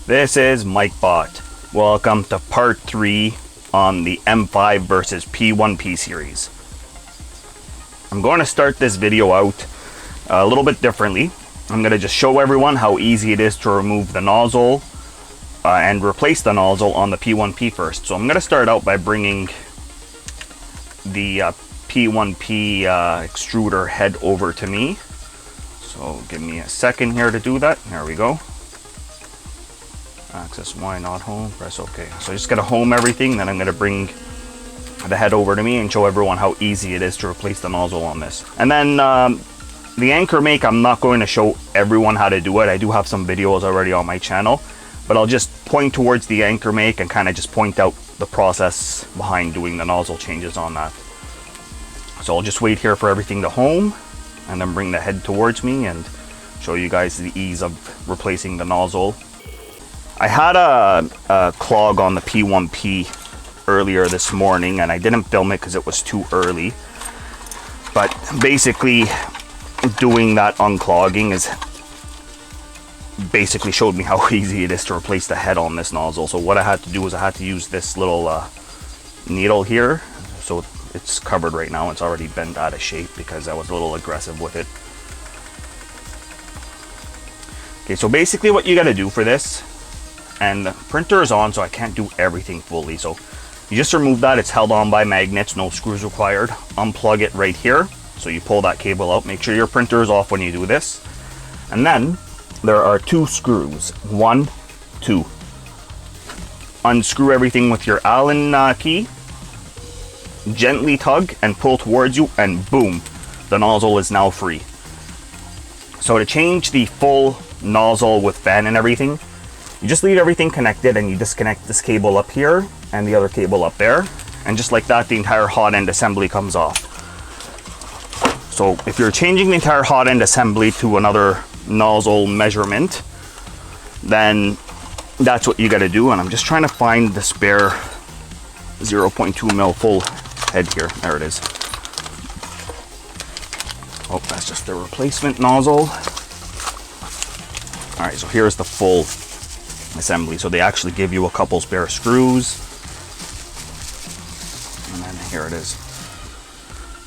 This is MikeBot. Welcome to part 3 on the M5 versus P1P series. I'm going to start this video out a little bit differently. I'm going to just show everyone how easy it is to remove the nozzle and replace the nozzle on the P1P first. So I'm going to start out by bringing the P1P extruder head over to me. So give me a second here to do that. There we go. Access why not home, press OK. So just gotta home everything, then I'm gonna bring the head over to me and show everyone how easy it is to replace the nozzle on this. And then the Ankermake, I'm not going to show everyone how to do it. I do have some videos already on my channel, but I'll just point towards the Ankermake and kind of just point out the process behind doing the nozzle changes on that. So I'll just wait here for everything to home and then bring the head towards me and show you guys the ease of replacing the nozzle. I had a clog on the P1P earlier this morning and I didn't film it because it was too early. But basically doing that unclogging is basically showed me how easy it is to replace the head on this nozzle. So what I had to do is I had to use this little needle here. So it's covered right now. It's already bent out of shape because I was a little aggressive with it. Okay, so basically what you got to do for this, and the printer is on so I can't do everything fully, so you just remove that. It's held on by magnets, no screws required. Unplug it right here. So you pull that cable out, make sure your printer is off when you do this, and then there are 2 screws, 1, 2. Unscrew everything with your Allen key, gently tug and pull towards you, and boom, the nozzle is now free. So to change the full nozzle with fan and everything, you just leave everything connected and you disconnect this cable up here and the other cable up there, and just like that the entire hot end assembly comes off. So if you're changing the entire hot end assembly to another nozzle measurement, then that's what you got to do. And I'm just trying to find the spare 0.2 mil full head here. There it is. Oh, that's just the replacement nozzle. All right, so here's the full assembly. So they actually give you a couple spare screws, and then here it is.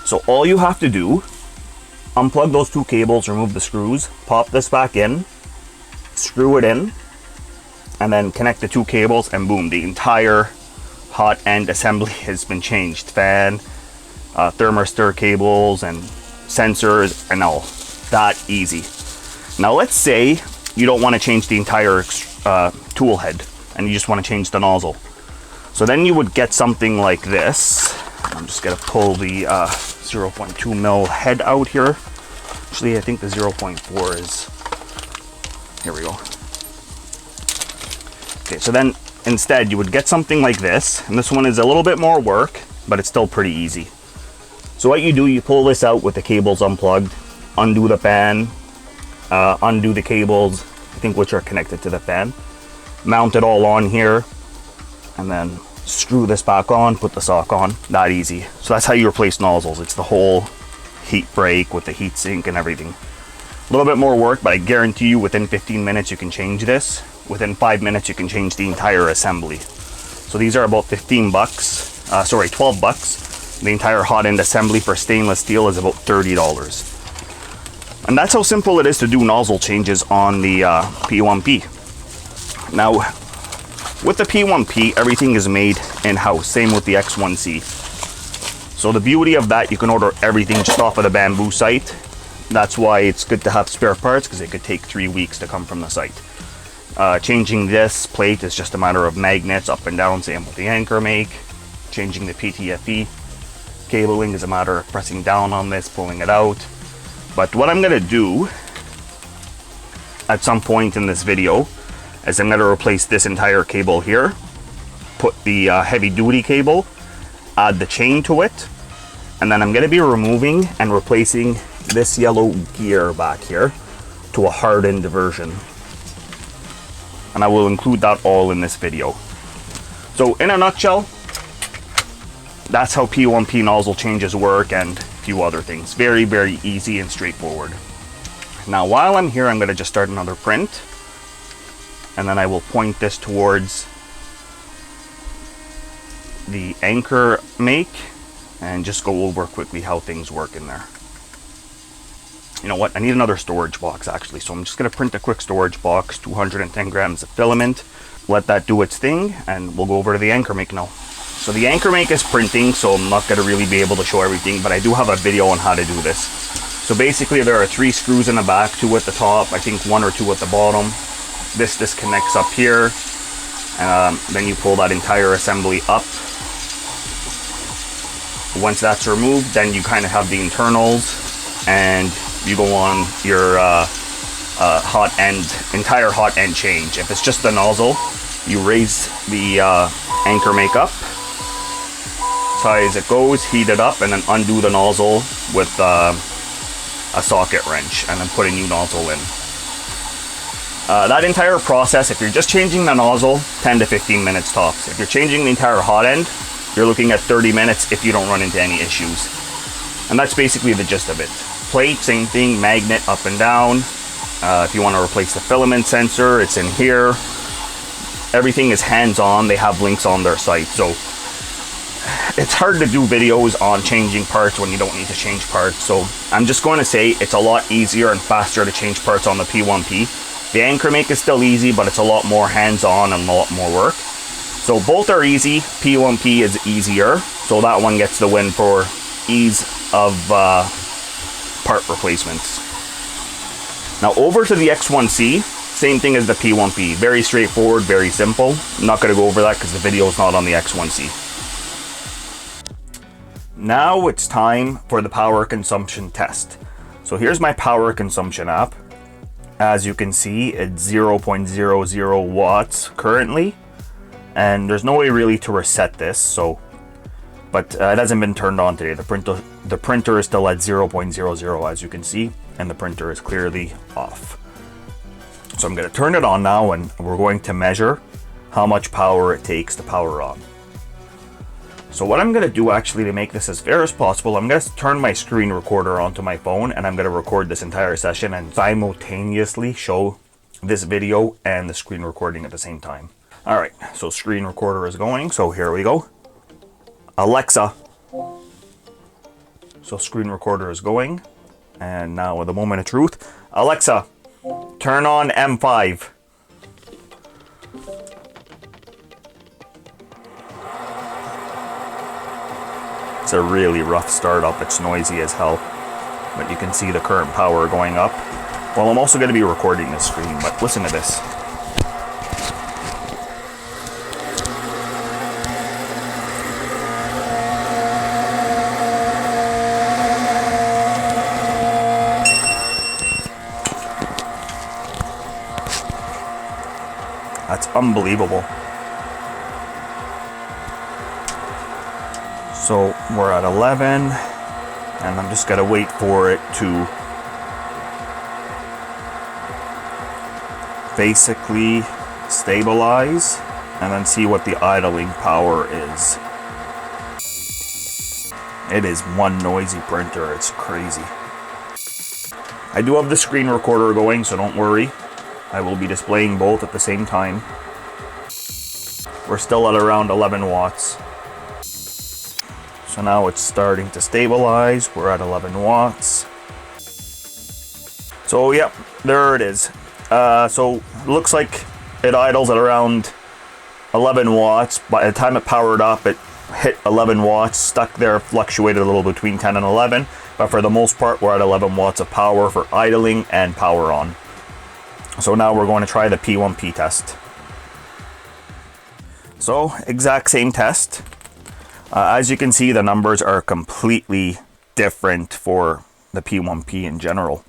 So all you have to do, unplug those 2 cables, remove the screws, pop this back in, screw it in, and then connect the 2 cables, and boom, the entire hot end assembly has been changed. Fan, thermistor cables, and sensors, and all that easy. Now let's say you don't want to change the entire tool head and you just want to change the nozzle. So then you would get something like this. I'm just gonna pull the 0.2 mil head out here. Actually, I think the 0.4 is, here we go. Okay, so then instead you would get something like this, and this one is a little bit more work, but it's still pretty easy. So what you do, you pull this out with the cables unplugged, undo the fan, undo the cables, I think which are connected to the fan, mount it all on here, and then screw this back on, put the sock on. That easy. So that's how you replace nozzles. It's the whole heat break with the heat sink and everything. A little bit more work, but I guarantee you within 15 minutes you can change this. Within 5 minutes you can change the entire assembly. So these are about 15 bucks, sorry, 12 bucks. The entire hot end assembly for stainless steel is about $30. And that's how simple it is to do nozzle changes on the P1P. Now, with the P1P, everything is made in-house, same with the X1C. So the beauty of that, you can order everything just off of the Bambu site. That's why it's good to have spare parts, because it could take 3 weeks to come from the site. Changing this plate is just a matter of magnets up and down, same with the Ankermake. Changing the PTFE cabling is a matter of pressing down on this, pulling it out. But what I'm gonna do at some point in this video is I'm gonna replace this entire cable here, put the heavy duty cable, add the chain to it, and then I'm gonna be removing and replacing this yellow gear back here to a hardened version. And I will include that all in this video. So in a nutshell, that's how P1P nozzle changes work, and a few other things. Very, very easy and straightforward. Now while I'm here, I'm going to just start another print. and then I will point this towards the Ankermake and just go over quickly how things work in there. You know what, I need another storage box actually, so I'm just going to print a quick storage box, 210 grams of filament, let that do its thing, and we'll go over to the Ankermake now. So the Ankermake is printing, so I'm not going to really be able to show everything, but I do have a video on how to do this. So basically there are 3 screws in the back, 2 at the top, I think 1 or 2 at the bottom. This disconnects up here, then you pull that entire assembly up. Once that's removed, then you kind of have the internals, and you go on your entire hot end change. If it's just the nozzle, you raise the Ankermake up as high as it goes, heat it up, and then undo the nozzle with a socket wrench, and then put a new nozzle in. That entire process, if you're just changing the nozzle, 10 to 15 minutes tops. If you're changing the entire hot end, you're looking at 30 minutes if you don't run into any issues. And that's basically the gist of it. Plate, same thing, magnet up and down. If you want to replace the filament sensor, it's in here. Everything is hands-on. They have links on their site. So it's hard to do videos on changing parts when you don't need to change parts. So I'm just going to say it's a lot easier and faster to change parts on the P1P. The Ankermake is still easy, but it's a lot more hands-on and a lot more work. So both are easy. P1P is easier. So that one gets the win for ease of part replacements. Now over to the X1C, same thing as the P1P. Very straightforward, very simple. I'm not going to go over that because the video is not on the X1C. Now it's time for the power consumption test. So here's my power consumption app. As you can see, it's 0.00 watts currently, and there's no way really to reset this, but it hasn't been turned on today. The printer is still at 0.00 as you can see, and the printer is clearly off. So I'm going to turn it on now, and we're going to measure how much power it takes to power on. So what I'm going to do actually to make this as fair as possible, I'm going to turn my screen recorder onto my phone, and I'm going to record this entire session and simultaneously show this video and the screen recording at the same time. Alright, so screen recorder is going, so here we go. Alexa. So screen recorder is going, and now with a moment of truth. Alexa, turn on M5. It's a really rough startup, it's noisy as hell, but you can see the current power going up. Well, I'm also going to be recording this screen, but listen to this. That's unbelievable. So we're at 11, and I'm just gonna wait for it to basically stabilize and then see what the idling power is. It is one noisy printer, it's crazy. I do have the screen recorder going, so don't worry. I will be displaying both at the same time. We're still at around 11 watts. So now it's starting to stabilize. We're at 11 watts. So yep, there it is. So looks like it idles at around 11 watts. By the time it powered up, it hit 11 watts, stuck there, fluctuated a little between 10 and 11. But for the most part, we're at 11 watts of power for idling and power on. So now we're going to try the P1P test. So exact same test. As you can see, the numbers are completely different for the P1P in general.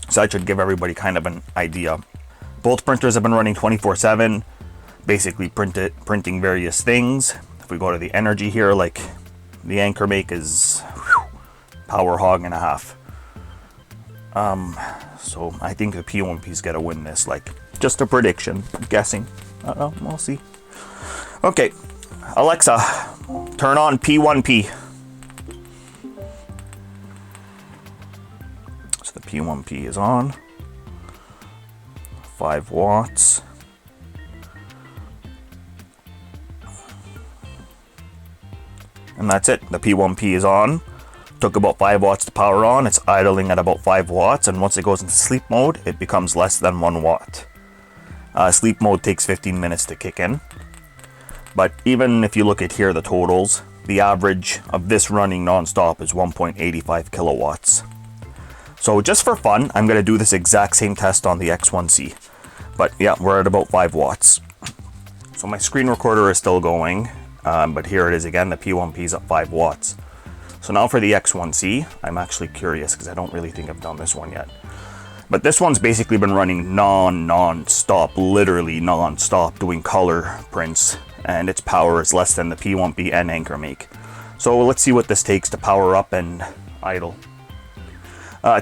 So that should give everybody kind of an idea. Both printers have been running 24/7, basically printing various things. If we go to the energy here, like the Ankermake is power hog and a half. So I think the P1P's got to win this, like just a prediction, I'm guessing. We'll see. Okay, Alexa, turn on P1P. So the P1P is on. 5 watts. And that's it. The P1P is on. Took about 5 watts to power on. It's idling at about 5 watts, and once it goes into sleep mode, it becomes less than 1 watt. Sleep mode takes 15 minutes to kick in. But even if you look at here, the totals, the average of this running non-stop is 1.85 kilowatts. So just for fun, I'm going to do this exact same test on the X1C. But yeah, we're at about 5 watts. So my screen recorder is still going, but here it is again, the P1P is at 5 watts. So now for the X1C, I'm actually curious because I don't really think I've done this one yet. But this one's basically been running non-stop, literally non-stop, doing color prints. And its power is less than the P1P and Ankermake. So let's see what this takes to power up and idle.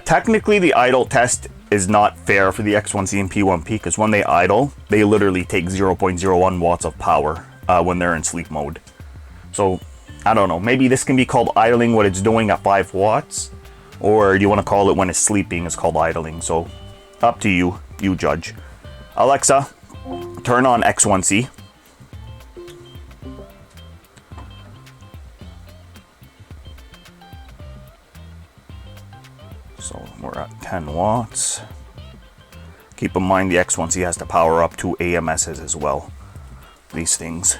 Technically, the idle test is not fair for the X1C and P1P because when they idle, they literally take 0.01 watts of power when they're in sleep mode. So I don't know, maybe this can be called idling what it's doing at 5 watts, or do you want to call it when it's sleeping is called idling? So up to you, you judge. Alexa, turn on X1C. So we're at 10 watts. Keep in mind the X1C has to power up 2 AMSs as well. These things.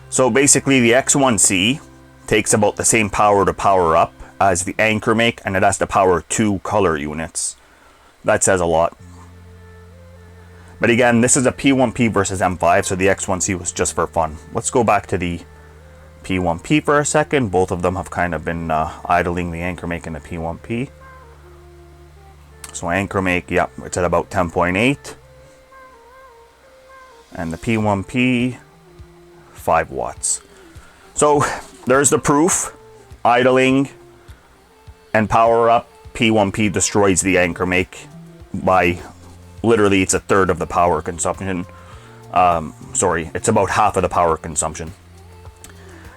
So basically the X1C takes about the same power to power up as the Ankermake, and it has to power 2 color units. That says a lot. But again, this is a P1P versus M5, so the X1C was just for fun. Let's go back to the P1P for a second. Both of them have kind of been idling, the Ankermake and the P1P. So Ankermake, yeah, it's at about 10.8. And the P1P, 5 watts. So there's the proof. Idling and power up, P1P destroys the Ankermake by literally it's a third of the power consumption. Sorry, it's about half of the power consumption.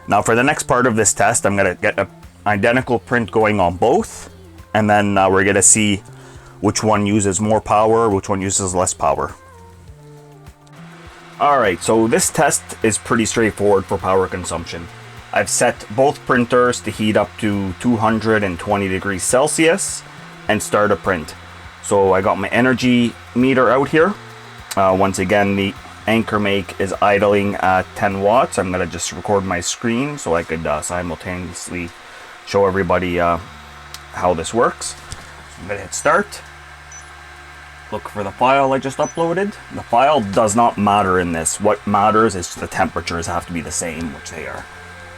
Now for the next part of this test, I'm going to get an identical print going on both, and then we're going to see which one uses more power, which one uses less power. Alright, so this test is pretty straightforward for power consumption. I've set both printers to heat up to 220 degrees Celsius and start a print. So I got my energy meter out here. Once again, the Ankermake is idling at 10 watts. I'm going to just record my screen so I could simultaneously show everybody how this works. So I'm going to hit start. Look for the file I just uploaded. The file does not matter in this. What matters is the temperatures have to be the same, which they are.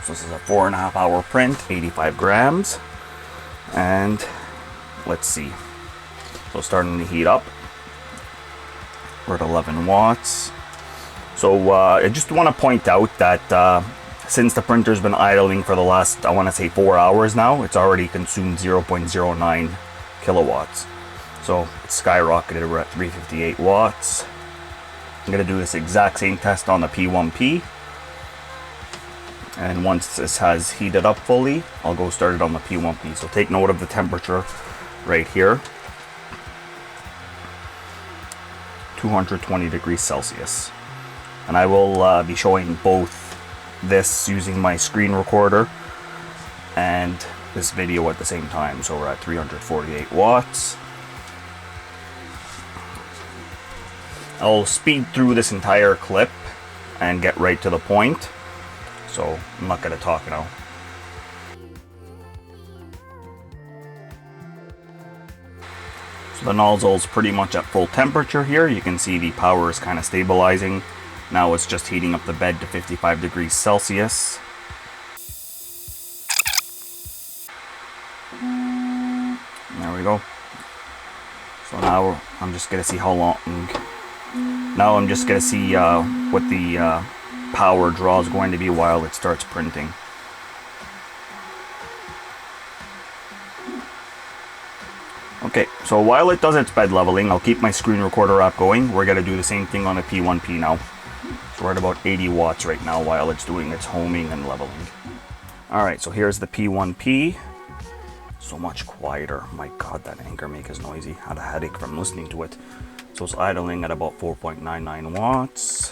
So this is a 4.5 hour print, 85 grams. And let's see. So starting to heat up. We're at 11 watts. So I just want to point out that since the printer's been idling for the last, I want to say 4 hours now, it's already consumed 0.09 kilowatts. So it's skyrocketed. We're at 358 watts. I'm going to do this exact same test on the P1P. And once this has heated up fully, I'll go start it on the P1P. So take note of the temperature right here. 220 degrees Celsius. And I will be showing both this using my screen recorder and this video at the same time. So we're at 348 watts. I'll speed through this entire clip and get right to the point. So I'm not going to talk now. So the nozzle is pretty much at full temperature here. You can see the power is kind of stabilizing. Now it's just heating up the bed to 55 degrees Celsius. There we go. So now I'm just going to see how long. Now I'm just going to see what the power draw is going to be while it starts printing. Okay, so while it does its bed leveling, I'll keep my screen recorder app going. We're going to do the same thing on the P1P now. So we're at about 80 watts right now while it's doing its homing and leveling. All right, so here's the P1P. So much quieter. My God, that Ankermake is noisy. Had a headache from listening to it. So it's idling at about 4.99 watts,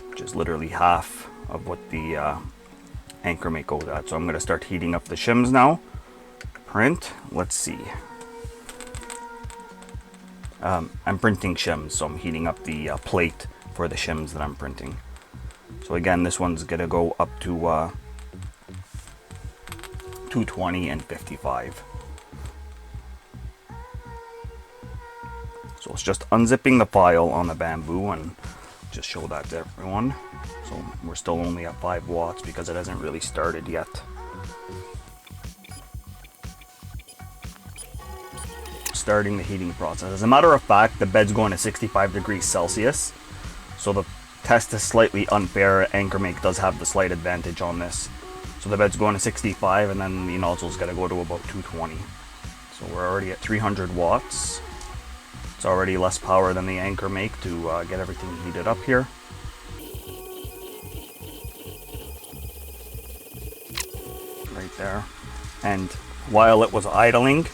which is literally half of what the Ankermake goes at. So I'm going to start heating up the shims now. Print. Let's see. I'm printing shims, so I'm heating up the plate for the shims that I'm printing. So again, this one's going to go up to 220 and 55. So it's just unzipping the file on the Bambu and just show that to everyone. So we're still only at 5 watts because it hasn't really started yet. Starting the heating process. As a matter of fact, the bed's going to 65 degrees Celsius. So the test is slightly unfair. Ankermake does have the slight advantage on this. So the bed's going to 65 and then the nozzle's got to go to about 220. So we're already at 300 watts. It's already less power than the Ankermake to get everything heated up here. Right there. And while it was idling,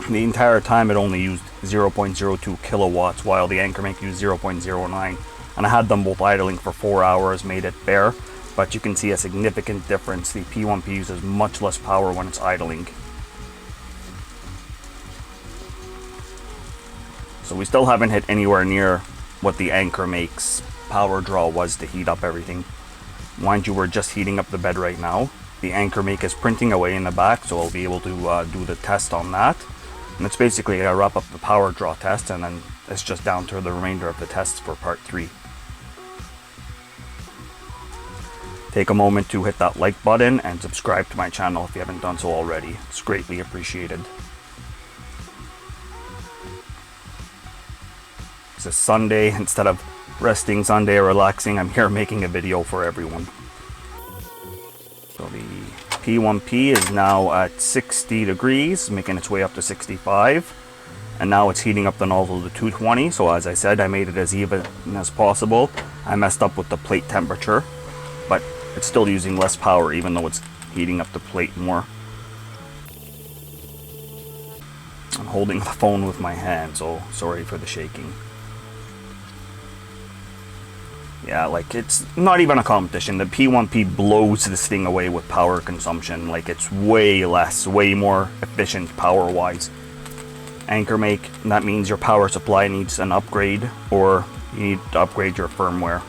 the entire time it only used 0.02 kilowatts while the Ankermake used 0.09. And I had them both idling for 4 hours, made it fair. But you can see a significant difference. The P1P uses much less power when it's idling. So we still haven't hit anywhere near what the Ankermake's power draw was to heat up everything. Mind you, we're just heating up the bed right now. The Ankermake is printing away in the back, so I'll be able to do the test on that. And it's basically I wrap up the power draw test, and then it's just down to the remainder of the tests for part 3. Take a moment to hit that like button and subscribe to my channel if you haven't done so already. It's greatly appreciated. It's a Sunday. Instead of resting Sunday or relaxing, I'm here making a video for everyone. So the P1P is now at 60 degrees, making its way up to 65. And now it's heating up the nozzle to 220. So as I said, I made it as even as possible. I messed up with the plate temperature, but it's still using less power even though it's heating up the plate more. I'm holding the phone with my hand, so sorry for the shaking. Yeah, like it's not even a competition. The P1P blows this thing away with power consumption. Like it's way less, way more efficient power-wise. Ankermake, that means your power supply needs an upgrade, or you need to upgrade your firmware.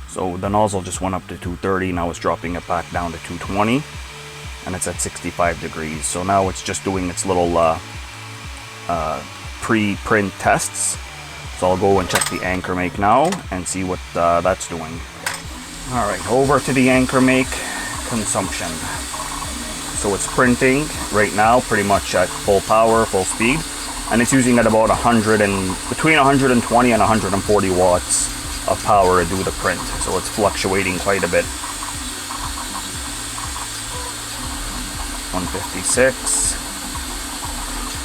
So the nozzle just went up to 230, now it's dropping it back down to 220, and it's at 65 degrees. So now it's just doing its little pre-print tests. So I'll go and check the Ankermake now and see what that's doing. Alright, over to the Ankermake consumption. So it's printing right now pretty much at full power, full speed, and it's using at about between 120 and 140 watts of power to do the print. So it's fluctuating quite a bit. 156.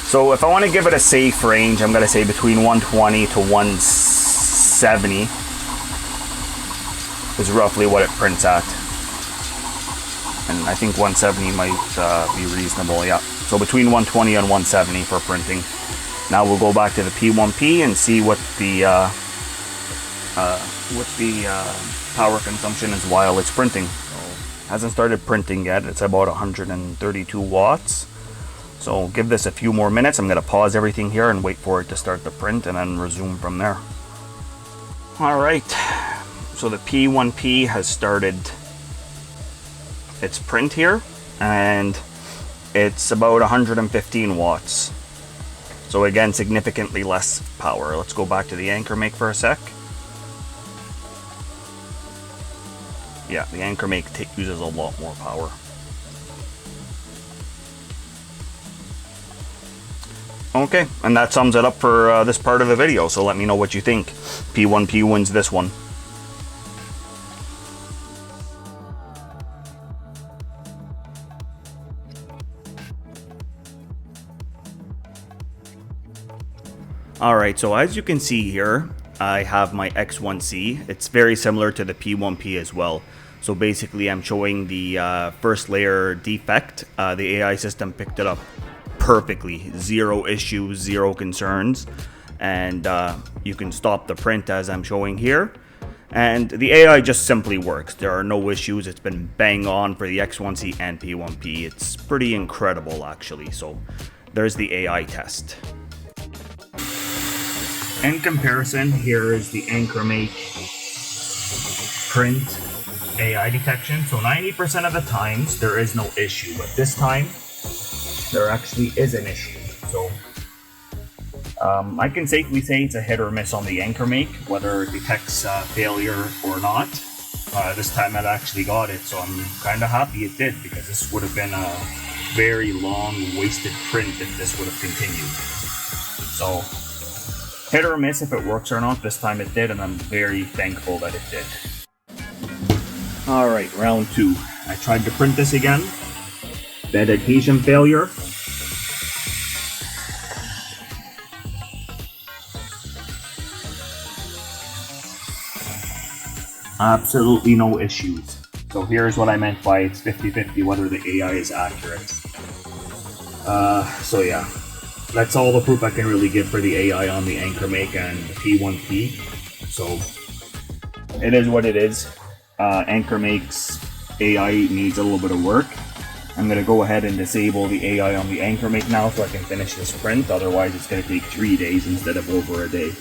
So if I want to give it a safe range, I'm going to say between 120 to 170 is roughly what it prints at. And I think 170 might be reasonable, yeah. So between 120 and 170 for printing. Now we'll go back to the P1P and see what the power consumption is while it's printing. So it hasn't started printing yet. It's about 132 watts. So give this a few more minutes. I'm going to pause everything here and wait for it to start the print and then resume from there. Alright, so the P1P has started its print here, and it's about 115 watts. So again, significantly less power. Let's go back to the Ankermake for a sec. Yeah, the Ankermake uses a lot more power. Okay, and that sums it up for this part of the video, so let me know what you think. P1P wins this one. Alright, so as you can see here, I have my X1C. It's very similar to the P1P as well. So basically I'm showing the first layer defect. The AI system picked it up perfectly. Zero issues, zero concerns. And you can stop the print as I'm showing here. And the AI just simply works. There are no issues. It's been bang on for the X1C and P1P. It's pretty incredible actually. So there's the AI test. In comparison, here is the Ankermake print AI detection. So 90% of the times there is no issue, but this time there actually is an issue. So I can safely say it's a hit or miss on the Ankermake, whether it detects failure or not. This time it actually got it, so I'm kind of happy it did, because this would have been a very long wasted print if this would have continued. So hit or miss if it works or not. This time it did, and I'm very thankful that it did. Alright, round 2. I tried to print this again. Bed adhesion failure. Absolutely no issues. So here's what I meant by it's 50-50 whether the AI is accurate. So yeah. That's all the proof I can really give for the AI on the Ankermake and the P1P. So it is what it is. Ankermake's AI needs a little bit of work. I'm going to go ahead and disable the AI on the Ankermake now so I can finish this print. Otherwise it's going to take 3 days instead of over a day.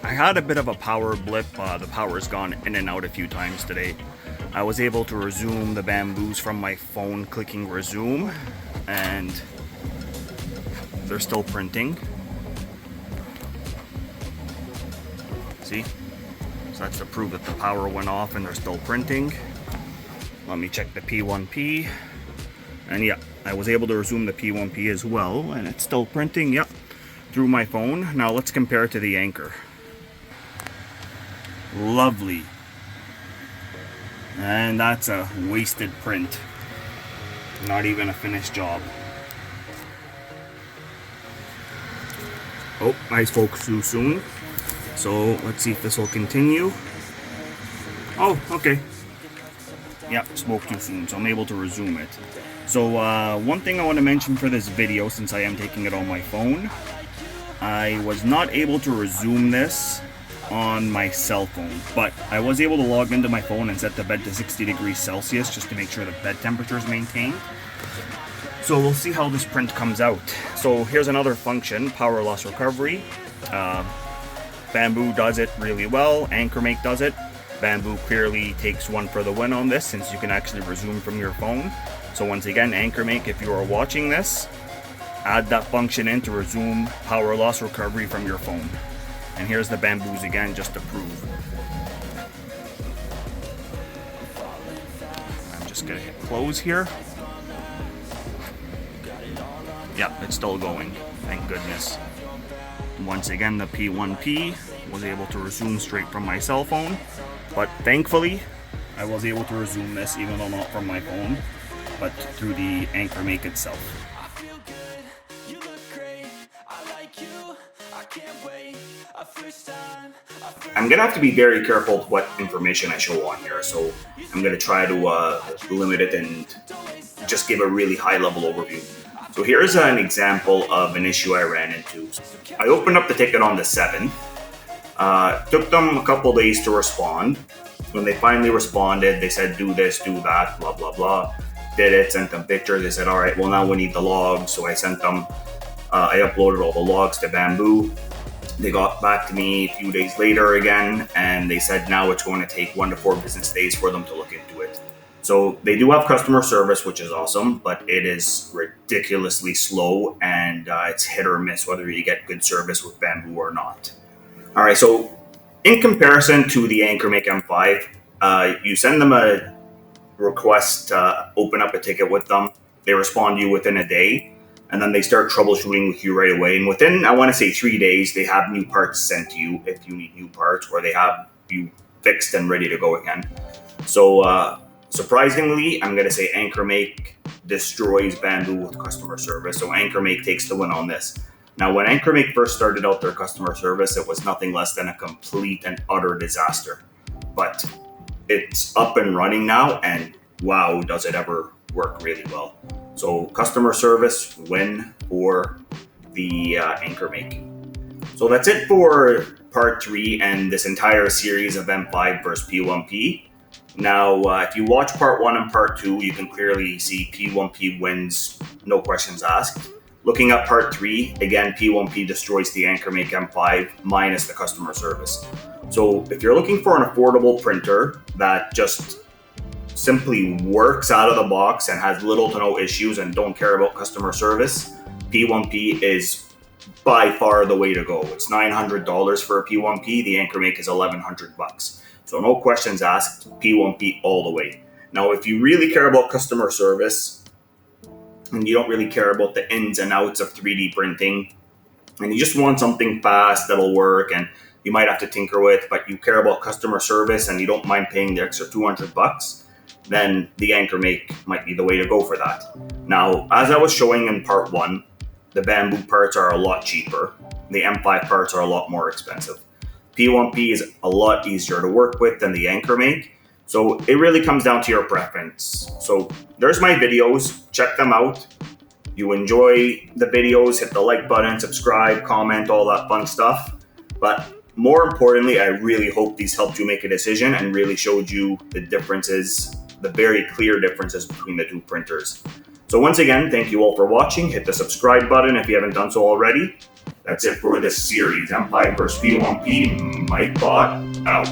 I had a bit of a power blip. The power's gone in and out a few times today. I was able to resume the Bambus from my phone clicking resume, and they're still printing. See? So that's to prove that the power went off and they're still printing. Let me check the P1P. And yeah, I was able to resume the P1P as well, and it's still printing, yep, through my phone. Now let's compare it to the Anker. Lovely. And that's a wasted print. Not even a finished job. Oh, I spoke too soon. So let's see if this will continue. Oh, okay. Yeah, spoke too soon, so I'm able to resume it. So one thing I want to mention for this video, since I am taking it on my phone, I was not able to resume this on my cell phone, but I was able to log into my phone and set the bed to 60 degrees Celsius just to make sure the bed temperature is maintained. So we'll see how this print comes out. So here's another function, power loss recovery. Bambu does it really well, Ankermake does it. Bambu clearly takes one for the win on this, since you can actually resume from your phone. So once again, Ankermake, if you are watching this, add that function in to resume power loss recovery from your phone. And here's the Bambus again, just to prove. I'm just gonna hit close here. Yep, it's still going, thank goodness. Once again, the P1P was able to resume straight from my cell phone, but thankfully, I was able to resume this even though not from my phone, but through the Ankermake itself. I'm gonna have to be very careful with what information I show on here, so I'm gonna try to limit it and just give a really high level overview. So here's an example of an issue I ran into. I opened up the ticket on the 7th. Took them a couple days to respond. When they finally responded, they said do this, do that, blah blah blah. Did it, sent them pictures. They said, all right, well now we need the logs. So I sent them, I uploaded all the logs to Bambu. They got back to me a few days later again, and they said now it's going to take 1 to 4 business days for them to look into it. So they do have customer service, which is awesome, but it is ridiculously slow, and it's hit or miss whether you get good service with Bambu or not. All right, so in comparison to the Ankermake M5, you send them a request to open up a ticket with them. They respond to you within a day, and then they start troubleshooting with you right away. And within, I want to say 3 days, they have new parts sent to you if you need new parts, or they have you fixed and ready to go again. So Surprisingly, I'm going to say Ankermake destroys Bambu with customer service. So Ankermake takes the win on this. Now, when Ankermake first started out their customer service, it was nothing less than a complete and utter disaster. But it's up and running now, and wow, does it ever work really well. So customer service win for the Ankermake. So that's it for part 3 and this entire series of M5 versus P1P. Now, if you watch part 1 and part 2, you can clearly see P1P wins, no questions asked. Looking at part 3, again, P1P destroys the Ankermake M5 minus the customer service. So if you're looking for an affordable printer that just simply works out of the box and has little to no issues and don't care about customer service, P1P is by far the way to go. It's $900 for a P1P. The Ankermake is $1,100. So no questions asked, P1P all the way. Now, if you really care about customer service and you don't really care about the ins and outs of 3D printing, and you just want something fast that'll work and you might have to tinker with, but you care about customer service and you don't mind paying the extra $200, then the Ankermake might be the way to go for that. Now, as I was showing in part 1, the Bambu parts are a lot cheaper. The M5 parts are a lot more expensive. P1P is a lot easier to work with than the Ankermake. So it really comes down to your preference. So there's my videos, check them out. You enjoy the videos, hit the like button, subscribe, comment, all that fun stuff. But more importantly, I really hope these helped you make a decision and really showed you the differences, the very clear differences between the two printers. So once again, thank you all for watching. Hit the subscribe button if you haven't done so already. That's it for this series. M5 vs. P1P. Mike Bot out.